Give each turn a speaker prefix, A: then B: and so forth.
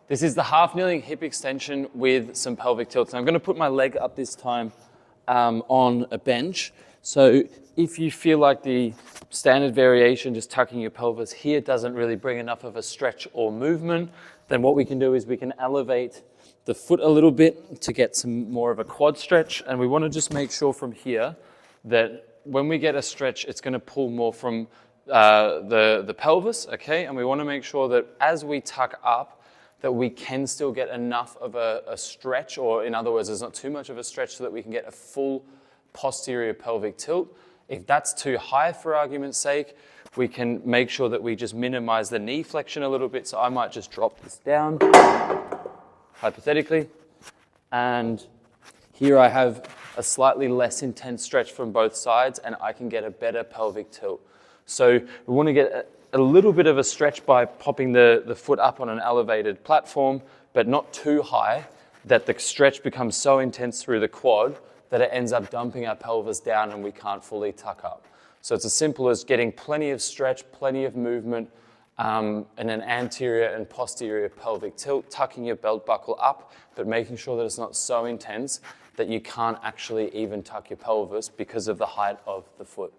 A: This is the half kneeling hip extension with some pelvic tilts. And I'm gonna put my leg up this time on a bench. So if you feel like the standard variation, just tucking your pelvis here, doesn't really bring enough of a stretch or movement, then what we can do is we can elevate the foot a little bit to get some more of a quad stretch. And we want to just make sure from here that when we get a stretch, it's going to pull more from the pelvis, okay? And we want to make sure that as we tuck up, that we can still get enough of a stretch, or in other words, there's not too much of a stretch so that we can get a full posterior pelvic tilt. If that's too high for argument's sake, we can make sure that we just minimize the knee flexion a little bit. So I might just drop this down, hypothetically. And here I have a slightly less intense stretch from both sides, and I can get a better pelvic tilt. So we want to get a little bit of a stretch by popping the foot up on an elevated platform, but not too high that the stretch becomes so intense through the quad that it ends up dumping our pelvis down and we can't fully tuck up. So it's as simple as getting plenty of stretch, plenty of movement, and an anterior and posterior pelvic tilt, tucking your belt buckle up, but making sure that it's not so intense that you can't actually even tuck your pelvis because of the height of the foot.